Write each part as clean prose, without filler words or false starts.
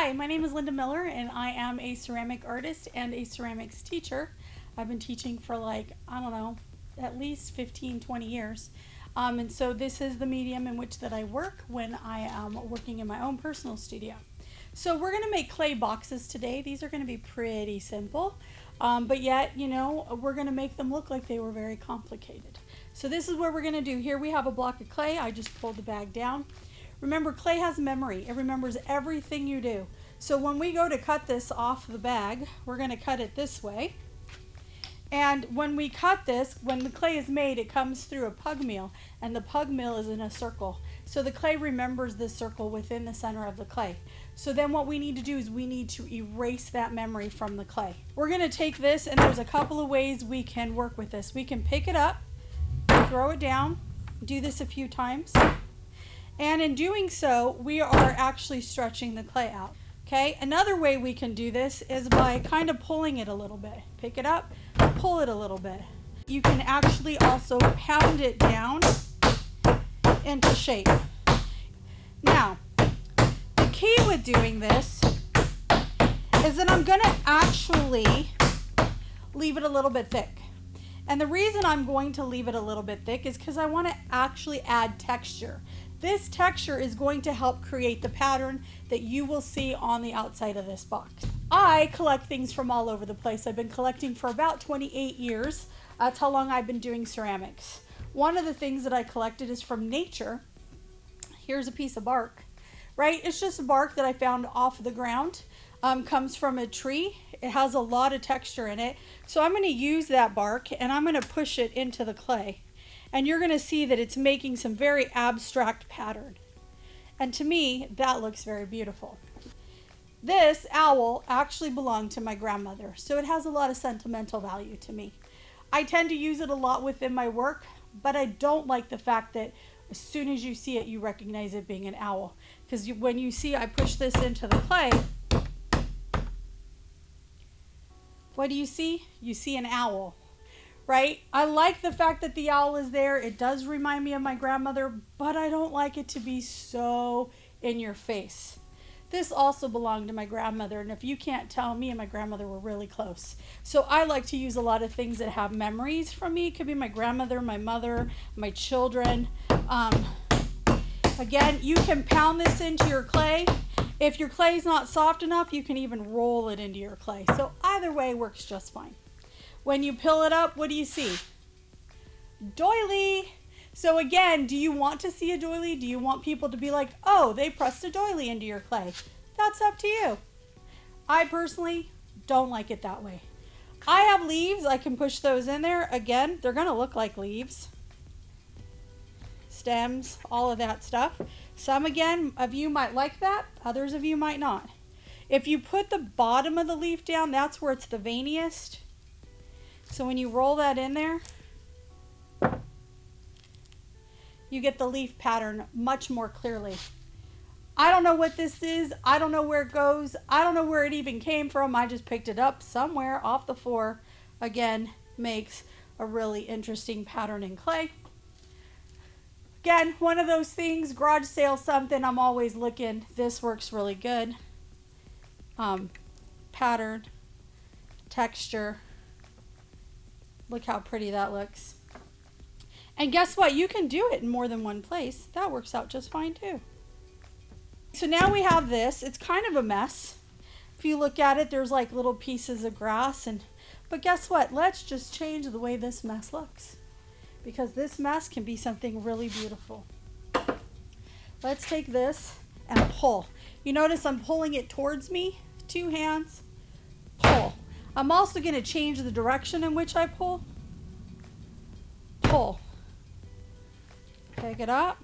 Hi, my name is Linda Miller and I am a ceramic artist and a ceramics teacher. I've been teaching for I don't know, at least 15, 20 years. And so this is the medium in which that I work when I am working in my own personal studio. So we're going to make clay boxes today. These are going to be pretty simple, but yet, we're going to make them look like they were very complicated. So this is what we're going to do. Here we have a block of clay. I just pulled the bag down. Remember, clay has memory. It remembers everything you do. So when we go to cut this off the bag, we're going to cut it this way. And when we cut this, when the clay is made, it comes through a pug mill, and the pug mill is in a circle. So the clay remembers this circle within the center of the clay. So then what we need to do is we need to erase that memory from the clay. We're going to take this, and there's a couple of ways we can work with this. We can pick it up, throw it down, do this a few times. And in doing so, we are actually stretching the clay out. Okay, another way we can do this is by kind of pulling it a little bit. Pick it up, pull it a little bit. You can actually also pound it down into shape. Now, the key with doing this is that I'm going to actually leave it a little bit thick. And the reason I'm going to leave it a little bit thick is because I want to actually add texture. This texture is going to help create the pattern that you will see on the outside of this box. I collect things from all over the place. I've been collecting for about 28 years. That's how long I've been doing ceramics. One of the things that I collected is from nature. Here's a piece of bark, right? It's just a bark that I found off the ground. Comes from a tree. It has a lot of texture in it. So I'm going to use that bark and I'm going to push it into the clay. And you're going to see that it's making some very abstract pattern. And to me, that looks very beautiful. This owl actually belonged to my grandmother, so it has a lot of sentimental value to me. I tend to use it a lot within my work, but I don't like the fact that as soon as you see it, you recognize it being an owl. Because when you see I push this into the clay, what do you see? You see an owl. Right? I like the fact that the owl is there. It does remind me of my grandmother, but I don't like it to be so in your face. This also belonged to my grandmother, and if you can't tell, me and my grandmother were really close. So I like to use a lot of things that have memories from me. It could be my grandmother, my mother, my children. Again, you can pound this into your clay. If your clay is not soft enough, you can even roll it into your clay. So either way works just fine. When you peel it up, what do you see? Doily. So again, do you want to see a doily? Do you want people to be like, oh, they pressed a doily into your clay? That's up to you. I personally don't like it that way. I have leaves. I can push those in there. Again, they're going to look like leaves. Stems, all of that stuff. Some, again, of you might like that. Others of you might not. If you put the bottom of the leaf down, that's where it's the veiniest. So when you roll that in there, you get the leaf pattern much more clearly. I don't know what this is. I don't know where it goes. I don't know where it even came from. I just picked it up somewhere off the floor. Again, makes a really interesting pattern in clay. Again, one of those things, garage sale something, I'm always looking. This works really good. Pattern, texture. Look how pretty that looks. And guess what? You can do it in more than one place. That works out just fine too. So now we have this. It's kind of a mess. If you look at it, there's like little pieces of grass. But guess what? Let's just change the way this mess looks. Because this mess can be something really beautiful. Let's take this and pull. You notice I'm pulling it towards me. 2 hands. Pull. I'm also going to change the direction in which I pull. Pull. Pick it up.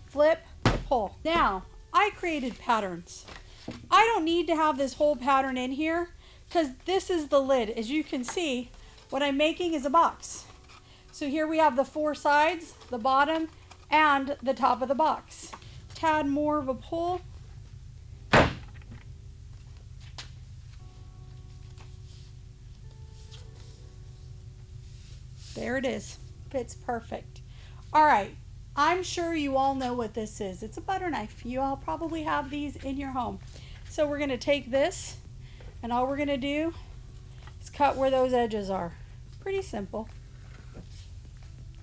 Flip. Pull. Now, I created patterns. I don't need to have this whole pattern in here because this is the lid. As you can see, what I'm making is a box. So here we have the 4 sides, the bottom, and the top of the box. Tad more of a pull. There it is. Fits perfect. All right. I'm sure you all know what this is. It's a butter knife. You all probably have these in your home. So we're going to take this, and all we're going to do is cut where those edges are. Pretty simple.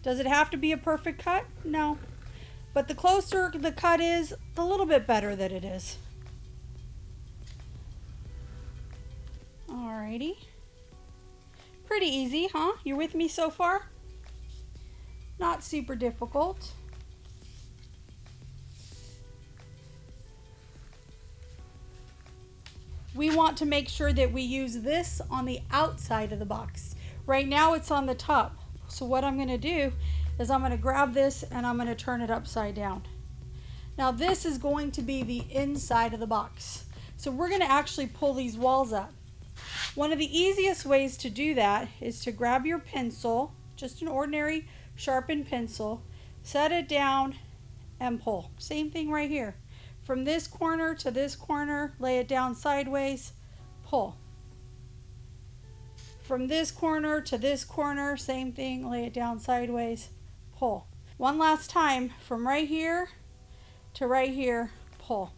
Does it have to be a perfect cut? No. But the closer the cut is, the little bit better that it is. Alrighty. Pretty easy, huh? You're with me so far? Not super difficult. We want to make sure that we use this on the outside of the box. Right now it's on the top. So what I'm going to do is I'm going to grab this and I'm going to turn it upside down. Now this is going to be the inside of the box. So we're going to actually pull these walls up. One of the easiest ways to do that is to grab your pencil, just an ordinary sharpened pencil, set it down and pull. Same thing right here. From this corner to this corner, lay it down sideways, pull. From this corner to this corner, same thing, lay it down sideways, pull. One last time, from right here to right here, pull.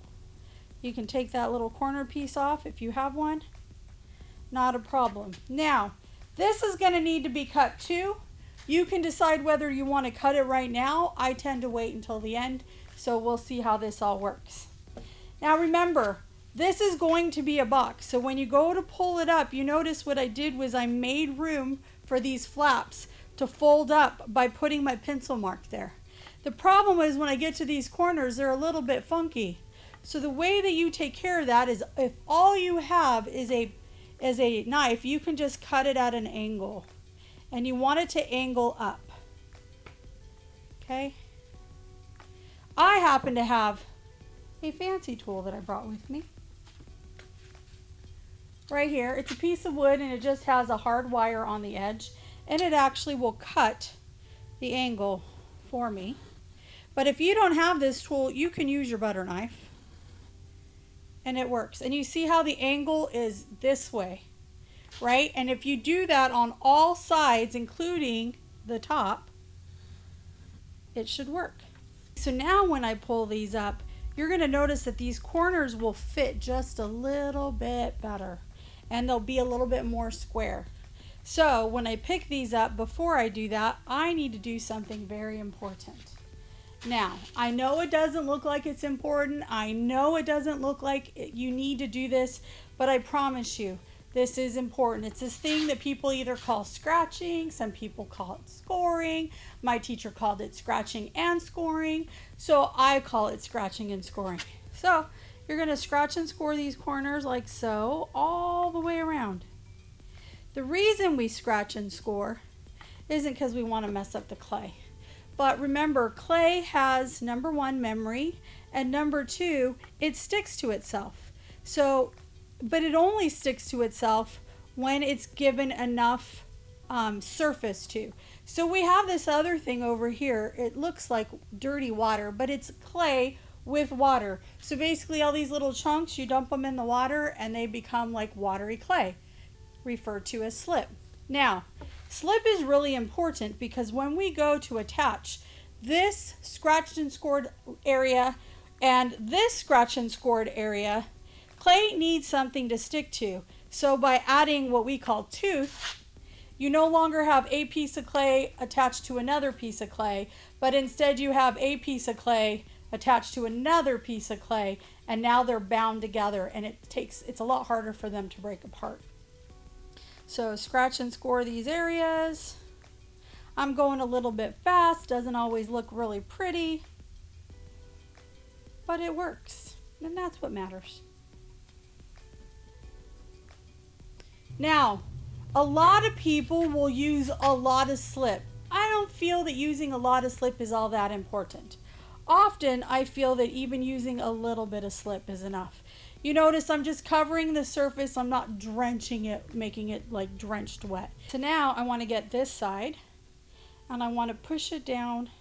You can take that little corner piece off if you have one. Not a problem. Now, this is going to need to be cut too. You can decide whether you want to cut it right now. I tend to wait until the end, so we'll see how this all works. Now remember, this is going to be a box, so when you go to pull it up, you notice what I did was I made room for these flaps to fold up by putting my pencil mark there. The problem is when I get to these corners, they're a little bit funky. So the way that you take care of that is if all you have is a knife, you can just cut it at an angle. And you want it to angle up. Okay? I happen to have a fancy tool that I brought with me. Right here. It's a piece of wood and it just has a hard wire on the edge. And it actually will cut the angle for me. But if you don't have this tool, you can use your butter knife. And it works. And you see how the angle is this way, right? And if you do that on all sides, including the top, it should work. So now when I pull these up, you're going to notice that these corners will fit just a little bit better. And they'll be a little bit more square. So when I pick these up, before I do that, I need to do something very important. Now, I know it doesn't look like it's important. I know it doesn't look like you need to do this, but I promise you, this is important. It's this thing that people either call scratching, some people call it scoring. My teacher called it scratching and scoring, so I call it scratching and scoring. So, you're going to scratch and score these corners like so, all the way around. The reason we scratch and score isn't because we want to mess up the clay. But remember, clay has, number one, memory, and number two, it sticks to itself. So, but it only sticks to itself when it's given enough surface to. So we have this other thing over here. It looks like dirty water, but it's clay with water. So basically all these little chunks, you dump them in the water and they become like watery clay, referred to as slip. Now, slip is really important because when we go to attach this scratched and scored area and this scratched and scored area, clay needs something to stick to. So by adding what we call tooth, you no longer have a piece of clay attached to another piece of clay, but instead you have a piece of clay attached to another piece of clay, and now they're bound together, and it's a lot harder for them to break apart. So scratch and score these areas. I'm going a little bit fast, doesn't always look really pretty, but it works, and that's what matters. Now, a lot of people will use a lot of slip. I don't feel that using a lot of slip is all that important. Often, I feel that even using a little bit of slip is enough. You notice I'm just covering the surface. I'm not drenching it, making it like drenched wet. So now I want to get this side and I want to push it down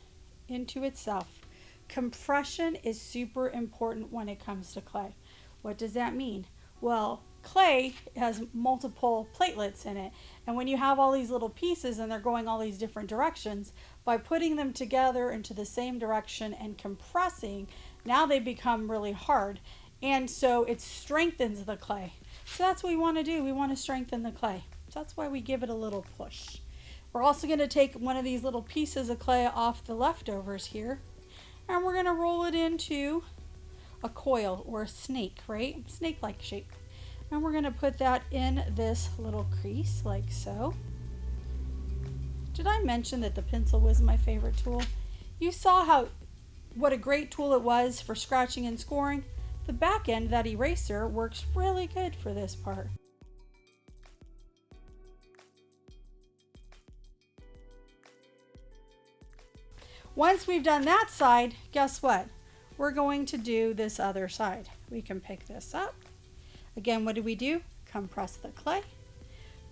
into itself. Compression is super important when it comes to clay. What does that mean? Well, clay has multiple platelets in it. And when you have all these little pieces and they're going all these different directions, by putting them together into the same direction and compressing, now they become really hard. And so it strengthens the clay. So that's what we want to do. We want to strengthen the clay. So that's why we give it a little push. We're also going to take one of these little pieces of clay off the leftovers here, and we're going to roll it into a coil or a snake, right? Snake-like shape. And we're going to put that in this little crease like so. Did I mention that the pencil was my favorite tool? You saw what a great tool it was for scratching and scoring. The back end, that eraser, works really good for this part. Once we've done that side, guess what? We're going to do this other side. We can pick this up. Again, what do? Compress the clay,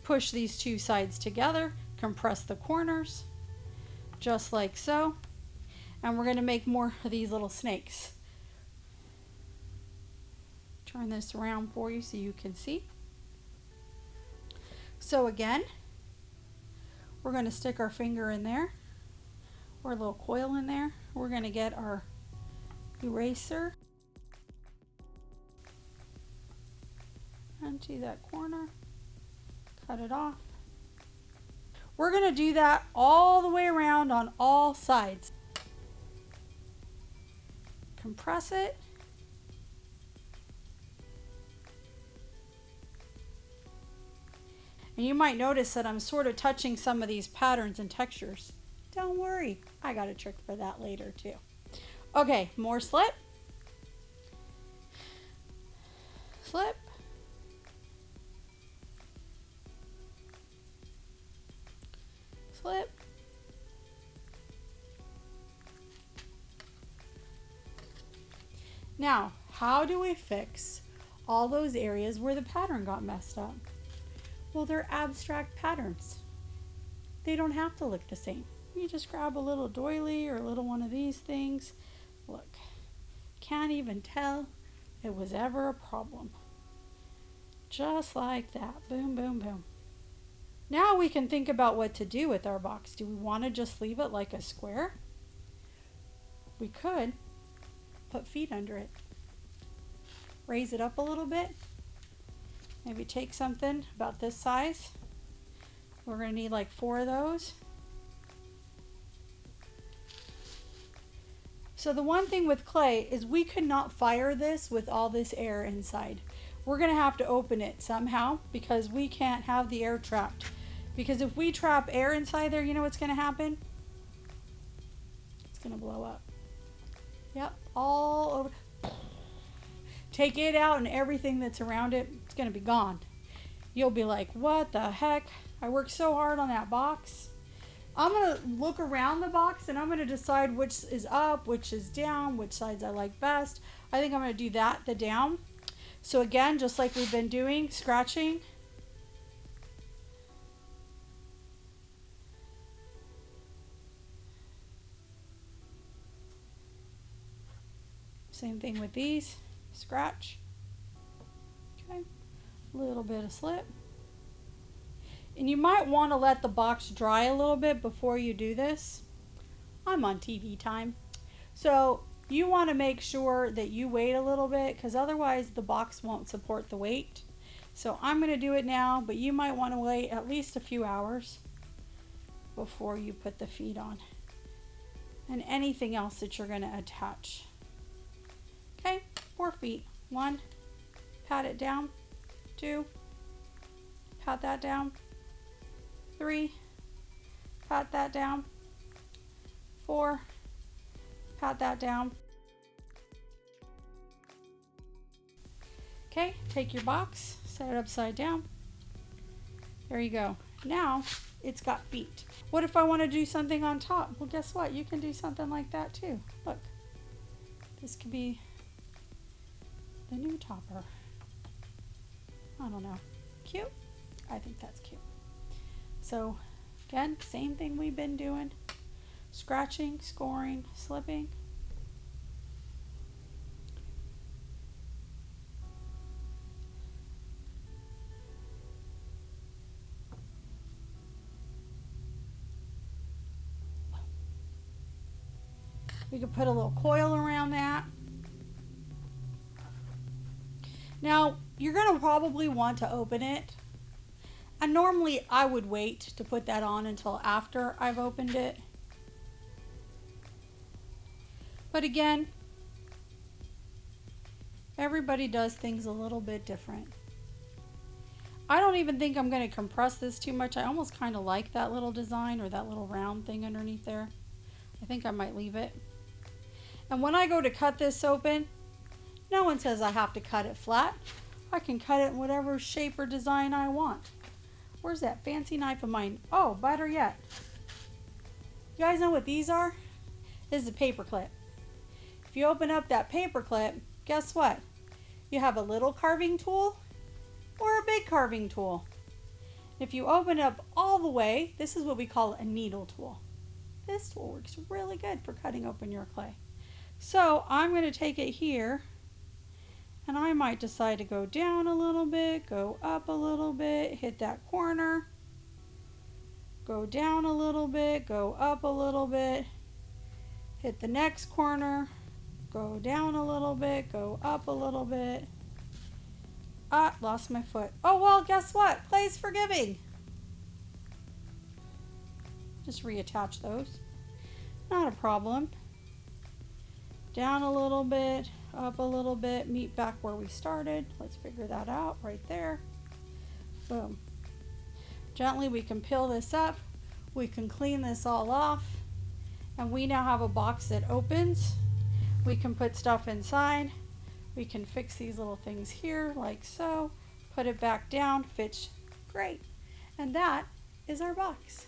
push these two sides together, compress the corners, just like so. And we're going to make more of these little snakes. Turn this around for you so you can see. So again, we're going to stick our finger in there, or a little coil in there. We're going to get our eraser, undo that corner, cut it off. We're going to do that all the way around on all sides. Compress it. And you might notice that I'm sort of touching some of these patterns and textures. Don't worry, I got a trick for that later too. Okay, more slip. Slip. Slip. Now, how do we fix all those areas where the pattern got messed up? Well, they're abstract patterns. They don't have to look the same. You just grab a little doily or a little one of these things. Look, can't even tell it was ever a problem. Just like that. Boom, boom, boom. Now we can think about what to do with our box. Do we want to just leave it like a square? We could put feet under it. Raise it up a little bit. Maybe take something about this size. We're going to need like 4 of those. So the one thing with clay is we could not fire this with all this air inside. We're going to have to open it somehow because we can't have the air trapped. Because if we trap air inside there, you know what's going to happen? It's going to blow up. Yep, all over. Take it out and everything that's around it, it's going to be gone. You'll be like, what the heck? I worked so hard on that box. I'm going to look around the box and I'm going to decide which is up, which is down, which sides I like best. I think I'm going to do that, the down. So again, just like we've been doing, scratching. Same thing with these, scratch. Okay, a little bit of slip. And you might want to let the box dry a little bit before you do this. I'm on TV time. So you want to make sure that you wait a little bit because otherwise the box won't support the weight. So I'm going to do it now, but you might want to wait at least a few hours before you put the feet on. And anything else that you're going to attach. Okay, 4 feet. 1, pat it down. 2, pat that down. 3, pat that down. 4, pat that down. Okay, take your box, set it upside down. There you go. Now it's got feet. What if I want to do something on top? Well, guess what? You can do something like that too. Look, this could be the new topper. I don't know. Cute? I think that's cute. So again, same thing we've been doing. Scratching, scoring, slipping. We could put a little coil around that. Now, you're going to probably want to open it. And normally I would wait to put that on until after I've opened it. But again, everybody does things a little bit different. I don't even think I'm going to compress this too much. I almost kind of like that little design or that little round thing underneath there. I think I might leave it. And when I go to cut this open, no one says I have to cut it flat. I can cut it in whatever shape or design I want. Where's that fancy knife of mine? Oh, better yet. You guys know what these are? This is a paper clip. If you open up that paper clip, guess what? You have a little carving tool or a big carving tool. If you open it up all the way, this is what we call a needle tool. This tool works really good for cutting open your clay. So I'm going to take it here, and I might decide to go down a little bit, go up a little bit, hit that corner, go down a little bit, go up a little bit, hit the next corner, go down a little bit, go up a little bit. Ah, lost my foot. Oh, well, guess what? Clay's forgiving. Just reattach those. Not a problem. Down a little bit, up a little bit, meet back where we started. Let's figure that out right there. Boom. Gently we can peel this up. We can clean this all off. And we now have a box that opens. We can put stuff inside. We can fix these little things here like so. Put it back down, fits great. And that is our box.